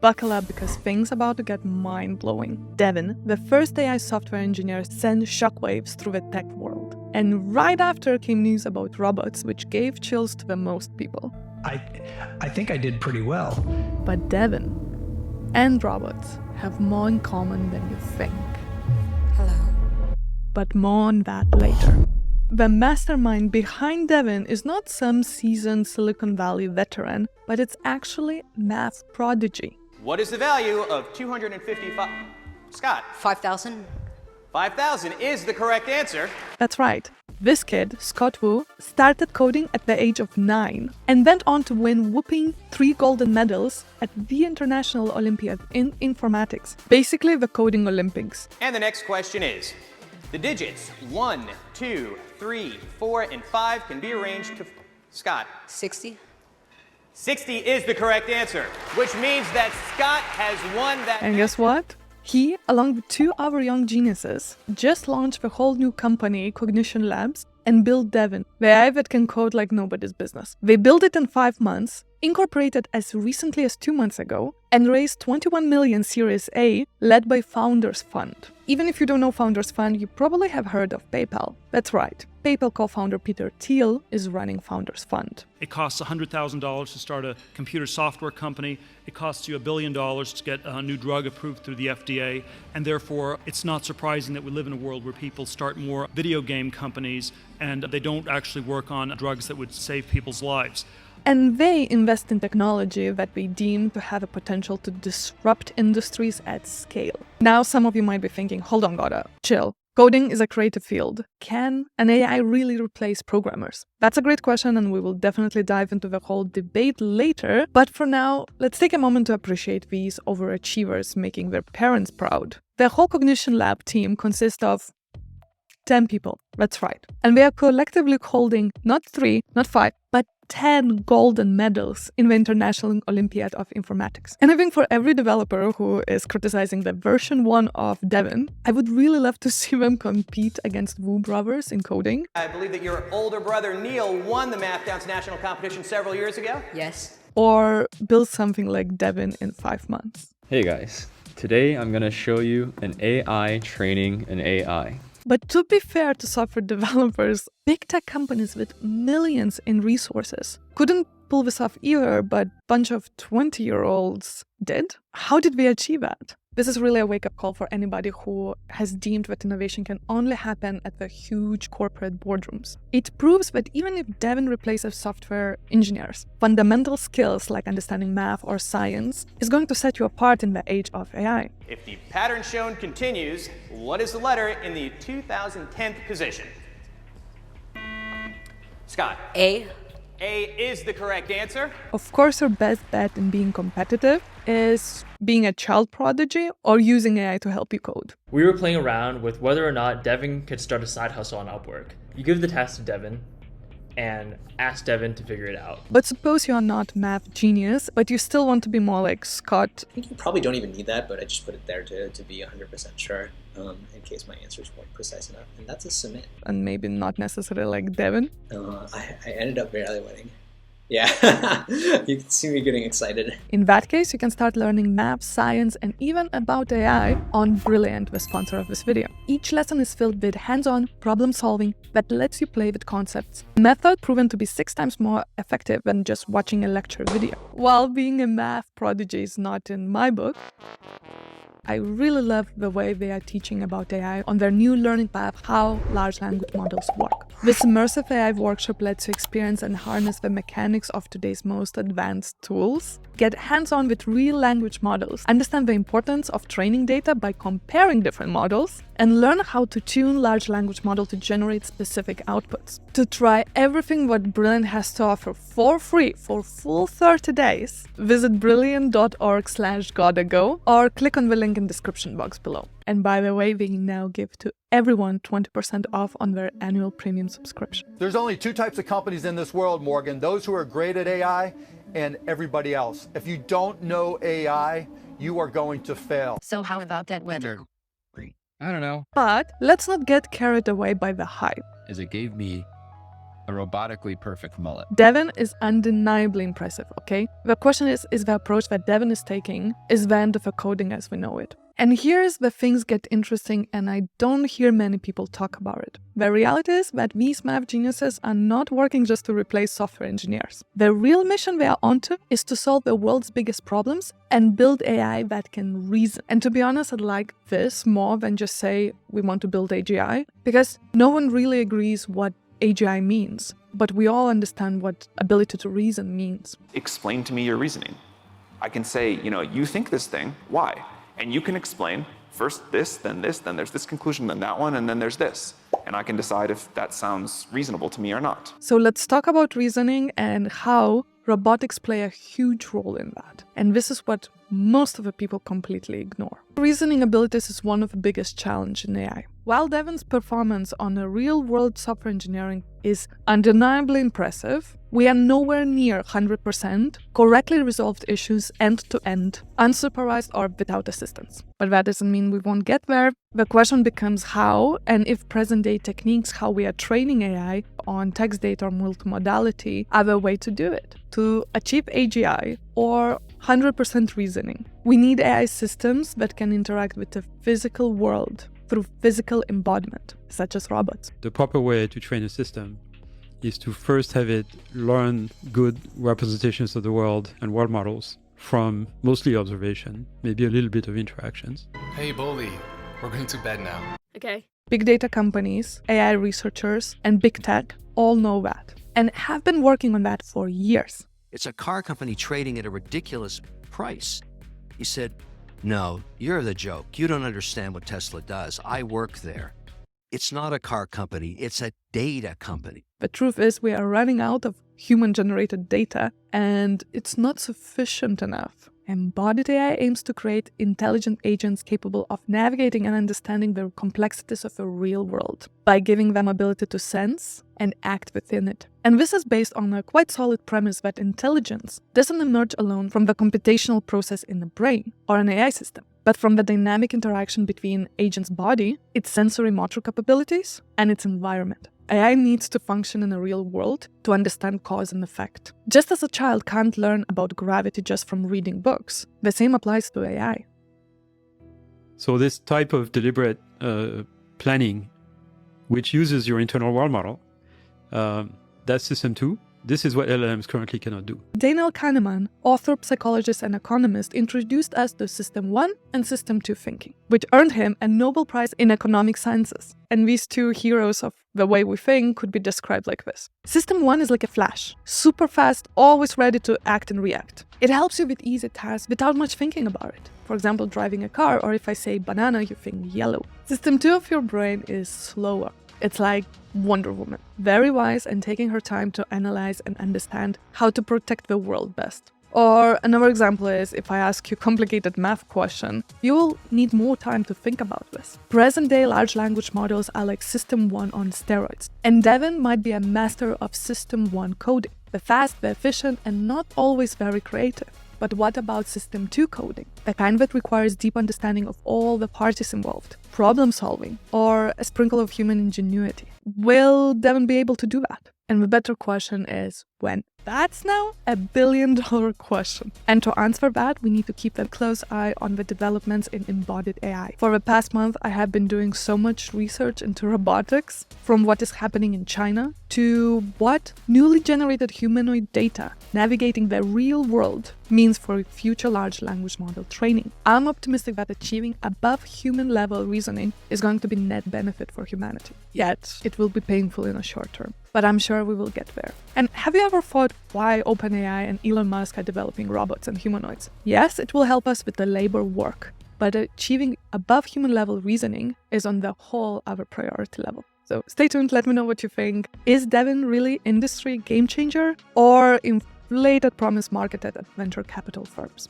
Buckle up because things about to get mind-blowing. Devin, the first AI software engineer, sent shockwaves through the tech world. And right after came news about robots, which gave chills to the most people. I think I did pretty well. But Devin and robots have more in common than you think. Hello. But more on that later. The mastermind behind Devin is not some seasoned Silicon Valley veteran, but it's actually math prodigy. What is the value of 255? Scott. 5,000? 5,000 is the correct answer. That's right. This kid, Scott Wu, started coding at the age of 9 and went on to win whopping 3 golden medals at the International Olympiad in Informatics, basically the coding Olympics. And the next question is, the digits 1, 2, 3, 4, and 5 can be arranged to... Scott. 60? 60 is the correct answer, which means that Scott has won that... And guess what? He, along with 2 other young geniuses, just launched the whole new company, Cognition Labs, and built Devin, the AI that can code like nobody's business. They built it in 5 months, incorporated as recently as 2 months ago, and raised 21 million Series A, led by Founders Fund. Even if you don't know Founders Fund, you probably have heard of PayPal. That's right. PayPal co-founder Peter Thiel is running Founders Fund. It costs $100,000 to start a computer software company. It costs you $1 billion to get a new drug approved through the FDA. And therefore, it's not surprising that we live in a world where people start more video game companies and they don't actually work on drugs that would save people's lives. And they invest in technology that they deem to have a potential to disrupt industries at scale. Now, some of you might be thinking, hold on, Goda, chill. Coding is a creative field. Can an AI really replace programmers? That's a great question, and we will definitely dive into the whole debate later. But for now, let's take a moment to appreciate these overachievers making their parents proud. The whole Cognition Lab team consists of 10 people. That's right. And they are collectively holding not 3, not 5, but 10 golden medals in the International Olympiad of Informatics. And I think for every developer who is criticizing the version 1 of Devin, I would really love to see them compete against Wu brothers in coding. I believe that your older brother Neil won the Math Downs national competition several years ago. Yes. Or build something like Devin in 5 months. Hey guys, today I'm going to show you an AI training an AI. But to be fair to software developers, big tech companies with millions in resources couldn't pull this off either, but a bunch of 20-year-olds did. How did we achieve that? This is really a wake-up call for anybody who has deemed that innovation can only happen at the huge corporate boardrooms. It proves that even if Devin replaces software engineers, fundamental skills like understanding math or science is going to set you apart in the age of AI. If the pattern shown continues, what is the letter in the 2010th position? Scott. A. A is the correct answer. Of course, your best bet in being competitive is being a child prodigy or using AI to help you code. We were playing around with whether or not Devin could start a side hustle on Upwork. You give the task to Devin and ask Devin to figure it out. But suppose you're not math genius, but you still want to be more like Scott. I think you probably don't even need that, but I just put it there to be 100% sure in case my answers weren't precise enough. And that's a submit. And maybe not necessarily like Devin. I ended up barely winning. Yeah, you can see me getting excited. In that case, you can start learning math, science, and even about AI on Brilliant, the sponsor of this video. Each lesson is filled with hands-on problem solving that lets you play with concepts. Method proven to be 6 times more effective than just watching a lecture video. While being a math prodigy is not in my book, I really love the way they are teaching about AI on their new learning path, how large language models work. This immersive AI workshop lets you experience and harness the mechanics of today's most advanced tools, get hands-on with real language models, understand the importance of training data by comparing different models, and learn how to tune large language model to generate specific outputs. To try everything what Brilliant has to offer for free for full 30 days, visit brilliant.org/gottago or click on the link in the description box below. And by the way, they now give to everyone 20% off on their annual premium subscription. There's only 2 types of companies in this world, Morgan. Those who are great at AI and everybody else. If you don't know AI, you are going to fail. So how about that weather? I don't know. But let's not get carried away by the hype. As it gave me a robotically perfect mullet. Devin is undeniably impressive, okay? The question is the approach that Devin is taking is the end of the coding as we know it. And here's where things get interesting, and I don't hear many people talk about it. The reality is that these math geniuses are not working just to replace software engineers. The real mission they are onto is to solve the world's biggest problems and build AI that can reason. And to be honest, I like this more than just say we want to build AGI, because no one really agrees what AGI means, but we all understand what ability to reason means. Explain to me your reasoning. I can say, you think this thing, why? And you can explain first this, then there's this conclusion, then that one, and then there's this. And I can decide if that sounds reasonable to me or not. So let's talk about reasoning and how robotics play a huge role in that. And this is what most of the people completely ignore. Reasoning abilities is one of the biggest challenges in AI. While Devin's performance on a real-world software engineering is undeniably impressive, we are nowhere near 100% correctly resolved issues end-to-end, unsupervised or without assistance. But that doesn't mean we won't get there. The question becomes how, and if present-day techniques, how we are training AI on text data or multimodality, are the way to do it. To achieve AGI or 100% reasoning, we need AI systems that can interact with the physical world through physical embodiment, such as robots. The proper way to train a system is to first have it learn good representations of the world and world models from mostly observation, maybe a little bit of interactions. Hey, Bolly, we're going to bed now. Okay. Big data companies, AI researchers, and big tech all know that and have been working on that for years. It's a car company trading at a ridiculous price. He said, "No, you're the joke. You don't understand what Tesla does. I work there. It's not a car company, it's a data company." The truth is we are running out of human-generated data, and it's not sufficient enough. Embodied AI aims to create intelligent agents capable of navigating and understanding the complexities of the real world by giving them ability to sense and act within it. And this is based on a quite solid premise that intelligence doesn't emerge alone from the computational process in the brain or an AI system, but from the dynamic interaction between agent's body, its sensory motor capabilities, and its environment. AI needs to function in a real world to understand cause and effect. Just as a child can't learn about gravity just from reading books, the same applies to AI. So this type of deliberate planning, which uses your internal world model, that's system 2. This is what LLMs currently cannot do. Daniel Kahneman, author, psychologist, and economist, introduced us to System 1 and System 2 thinking, which earned him a Nobel Prize in economic sciences. And these two heroes of the way we think could be described like this. System 1 is like a flash, super fast, always ready to act and react. It helps you with easy tasks without much thinking about it. For example, driving a car, or if I say banana, you think yellow. System 2 of your brain is slower. It's like Wonder Woman, very wise and taking her time to analyze and understand how to protect the world best. Or another example is, if I ask you a complicated math question, you will need more time to think about this. Present-day large language models are like System 1 on steroids, and Devin might be a master of System 1 coding. The fast, the efficient, and not always very creative. But what about System 2 coding? The kind that requires deep understanding of all the parties involved, problem solving, or a sprinkle of human ingenuity. Will Devin be able to do that? And the better question is, when? That's now a billion-dollar question. And to answer that, we need to keep a close eye on the developments in embodied AI. For the past month, I have been doing so much research into robotics, from what is happening in China to what newly generated humanoid data navigating the real world means for future large language model training. I'm optimistic that achieving above human level reasoning is going to be net benefit for humanity. Yet, it will be painful in a short term. But I'm sure we will get there. And have you ever thought why OpenAI and Elon Musk are developing robots and humanoids? Yes, it will help us with the labor work, but achieving above human level reasoning is on the whole other priority level. So stay tuned, let me know what you think. Is Devin really industry game changer or inflated promise marketed at venture capital firms?